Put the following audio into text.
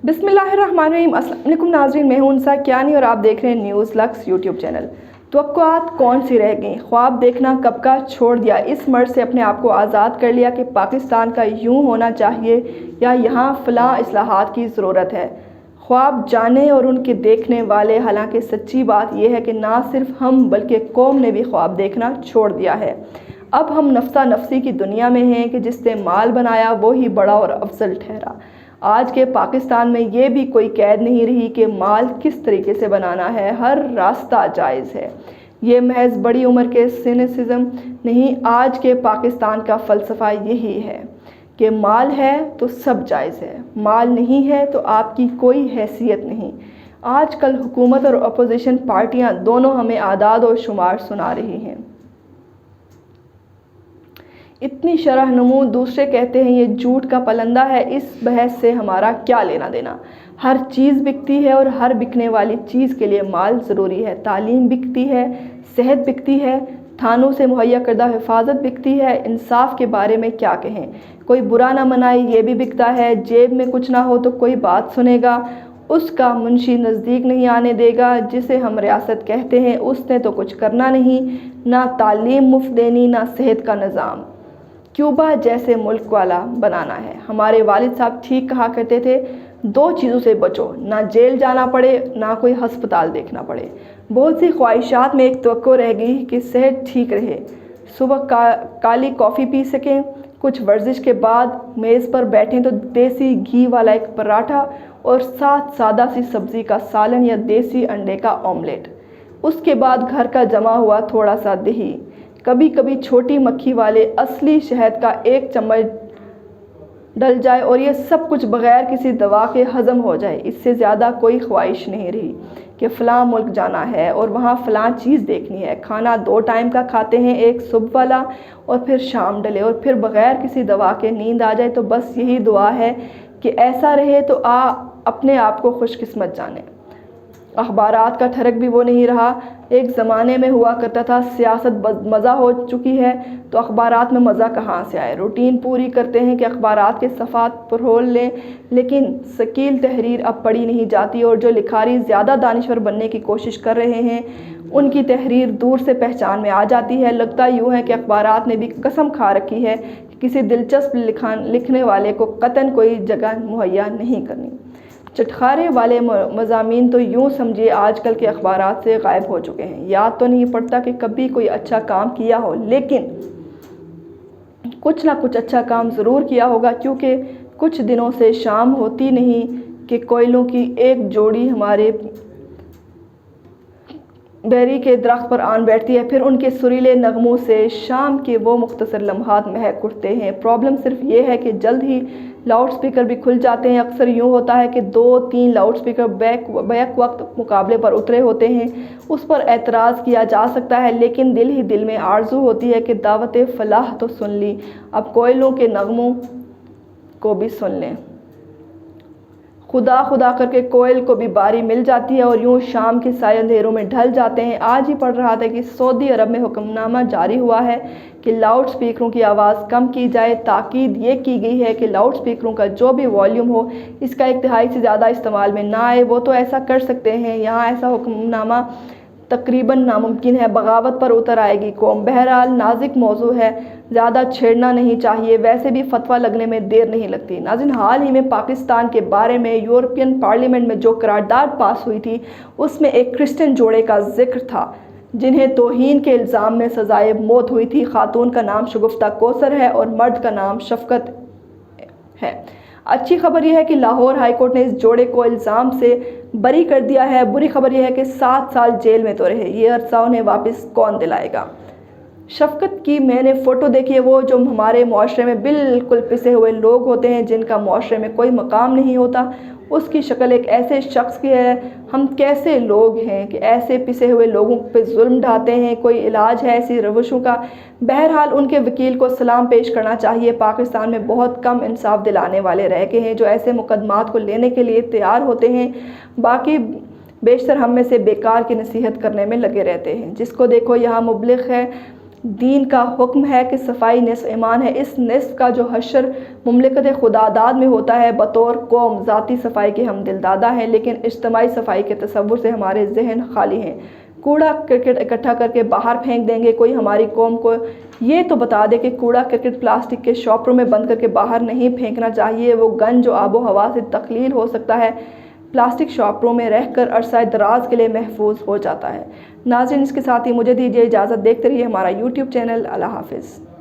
बिस्मिल्लाहिर्रहमानिर्रहीम। अस्सलाम वालेकुम नाज़रीन, मैं हूं उनसा कियानी और आप देख रहे हैं न्यूज़ लक्स यूट्यूब चैनल। तवक्कुआत कौन सी रह गई, ख्वाब देखना कब का छोड़ दिया, इस मर्ज़ से अपने आप को आज़ाद कर लिया कि पाकिस्तान का यूं होना चाहिए या यहाँ फ़लाँ इस्लाहात की ज़रूरत है। ख्वाब जाने और उनके देखने वाले, हालांकि सच्ची बात यह है कि ना सिर्फ हम बल्कि कौम ने भी ख्वाब देखना छोड़ दिया है। अब हम नफ्सा नफसी की दुनिया में हैं कि जिसने माल बनाया वो ही बड़ा और अफजल ठहरा। आज के पाकिस्तान में ये भी कोई कैद नहीं रही कि माल किस तरीके से बनाना है, हर रास्ता जायज़ है। ये महज बड़ी उम्र के सिनिसिज्म नहीं, आज के पाकिस्तान का फ़लसफ़ा यही है कि माल है तो सब जायज़ है, माल नहीं है तो आपकी कोई हैसियत नहीं। आजकल हुकूमत और अपोजिशन पार्टियां दोनों हमें आदाद और शुमार सुना रही हैं। इतनी शरह नमू, दूसरे कहते हैं ये झूठ का पलंदा है, इस बहस से हमारा क्या लेना देना। हर चीज़ बिकती है और हर बिकने वाली चीज़ के लिए माल ज़रूरी है। तालीम बिकती है, सेहत बिकती है, थानों से मुहैया करदा हिफाजत बिकती है। इंसाफ के बारे में क्या कहें, कोई बुरा ना मनाए ये भी बिकता है। जेब में कुछ ना हो तो कोई बात सुनेगा, उसका मुंशी नज़दीक नहीं आने देगा। जिसे हम रियासत कहते हैं उसने तो कुछ करना नहीं, ना तालीम मुफ्त देनी, ना सेहत का निज़ाम क्यूबा जैसे मुल्क वाला बनाना है। हमारे वालिद साहब ठीक कहा करते थे, दो चीज़ों से बचो, ना जेल जाना पड़े ना कोई हस्पताल देखना पड़े। बहुत सी ख्वाहिशात में एक तवक्को रह गई कि सेहत ठीक रहे, सुबह काली कॉफ़ी पी सकें, कुछ वर्जिश के बाद मेज़ पर बैठें तो देसी घी वाला एक पराठा और साथ सादा सी सब्ज़ी का सालन या देसी अंडे का ऑमलेट, उसके बाद घर का जमा हुआ थोड़ा सा दही, कभी कभी छोटी मक्खी वाले असली शहद का एक चम्मच डल जाए और ये सब कुछ बग़ैर किसी दवा के हज़म हो जाए। इससे ज़्यादा कोई ख्वाहिश नहीं रही कि फ़लाँ मुल्क जाना है और वहाँ फ़लाँ चीज़ देखनी है। खाना 2 टाइम का खाते हैं, एक सुबह वाला और फिर शाम डले, और फिर बग़ैर किसी दवा के नींद आ जाए। तो बस यही दुआ है कि ऐसा रहे तो अपने आप को खुशकिस्मत जाने। अखबारात का ठरक भी वो नहीं रहा। एक ज़माने में हुआ करता था सियासत मज़ा हो चुकी है तो अखबारात में मज़ा कहाँ से आए। रूटीन पूरी करते हैं कि अखबारात के सफ़ात फरोल लें, लेकिन शकील तहरीर अब पढ़ी नहीं जाती और जो लिखारी ज़्यादा दानिश्वर बनने की कोशिश कर रहे हैं उनकी तहरीर दूर से पहचान में आ जाती है। लगता यूँ है कि अखबारात ने भी कसम खा रखी है कि किसी दिलचस्प लिखने वाले को कतन कोई जगह मुहैया नहीं करनी। चटखारे वाले मज़ामीन तो यूँ समझिए आजकल के अखबारात से गायब हो चुके हैं। याद तो नहीं पड़ता कि कभी कोई अच्छा काम किया हो, लेकिन कुछ ना कुछ अच्छा काम ज़रूर किया होगा, क्योंकि कुछ दिनों से शाम होती नहीं कि कोयलों की एक जोड़ी हमारे बेरी के दरख्त पर आन बैठती है। फिर उनके सुरीले नगमों से शाम के वो मुख्तसर लम्हात महक उठते हैं। प्रॉब्लम सिर्फ ये है कि जल्द ही लाउड स्पीकर भी खुल जाते हैं। अक्सर यूँ होता है कि 2-3 लाउड स्पीकर बैक वक्त मुकाबले पर उतरे होते हैं। उस पर एतराज़ किया जा सकता है, लेकिन दिल ही दिल में आरज़ू होती है कि दावत फ़लाह तो सुन ली, अब कोयलों के नगमों को भी सुन लें। खुदा खुदा करके कोयल को भी बारी मिल जाती है और यूँ शाम के साए अंधेरों में ढल जाते हैं। आज ही पढ़ रहा था कि सऊदी अरब में हुक्मनामा जारी हुआ है कि लाउड स्पीकरों की आवाज़ कम की जाए। ताकीद ये की गई है कि लाउड स्पीकरों का जो भी वॉल्यूम हो इसका 1/3 से ज़्यादा इस्तेमाल में ना आए। वो तो ऐसा कर सकते हैं, यहाँ ऐसा हुक्मनामा तकरीबन नामुमकिन है। बगावत पर उतर आएगी कौम। बहरहाल नाजुक मौजू है, ज़्यादा छेड़ना नहीं चाहिए, वैसे भी फतवा लगने में देर नहीं लगती। नाज़रीन, हाल ही में पाकिस्तान के बारे में यूरोपियन पार्लियामेंट में जो करारदाद पास हुई थी उसमें एक क्रिश्चियन जोड़े का जिक्र था जिन्हें तौहीन के इल्ज़ाम में सज़ाए मौत हुई थी। खातून का नाम शगुफ्ता कौसर है और मर्द का नाम शफकत है। अच्छी खबर यह है कि लाहौर हाई कोर्ट ने इस जोड़े को इल्ज़ाम से बरी कर दिया है। बुरी खबर यह है कि 7 साल जेल में तो रहे, ये अरसा उन्हें वापस कौन दिलाएगा। शफकत की मैंने फ़ोटो देखी है, वो जो हमारे माशरे में बिल्कुल पिसे हुए लोग होते हैं जिनका माशरे में कोई मकाम नहीं होता, उसकी शक्ल एक ऐसे शख्स की है। हम कैसे लोग हैं कि ऐसे पिसे हुए लोगों पे जुल्म ढाते हैं, कोई इलाज है ऐसी रवशों का। बहरहाल उनके वकील को सलाम पेश करना चाहिए। पाकिस्तान में बहुत कम इंसाफ दिलाने वाले रह गए हैं जो ऐसे मुकदमात को लेने के लिए तैयार होते हैं। बाकी बेशतर हम में से बेकार की नसीहत करने में लगे रहते हैं। जिसको देखो यहाँ मुबलिग है, دین کا حکم ہے کہ صفائی نصف ایمان ہے۔ اس نصف کا جو حشر مملکت خداداد میں ہوتا ہے، بطور قوم ذاتی صفائی کے ہم دلدادہ ہیں، لیکن اجتماعی صفائی کے تصور سے ہمارے ذہن خالی ہیں۔ کوڑا کرکٹ اکٹھا کر کے باہر پھینک دیں گے، کوئی ہماری قوم کو یہ تو بتا دے کہ کوڑا کرکٹ پلاسٹک کے شاپروں میں بند کر کے باہر نہیں پھینکنا چاہیے۔ وہ گند جو آب و ہوا سے تخلیل ہو سکتا ہے، پلاسٹک شاپروں میں رہ کر عرصہ دراز کے لیے محفوظ ہو جاتا ہے۔ ناظرین، اس کے ساتھ ہی مجھے دیجیے اجازت، دیکھتے رہیے ہمارا YouTube چینل۔ اللہ حافظ۔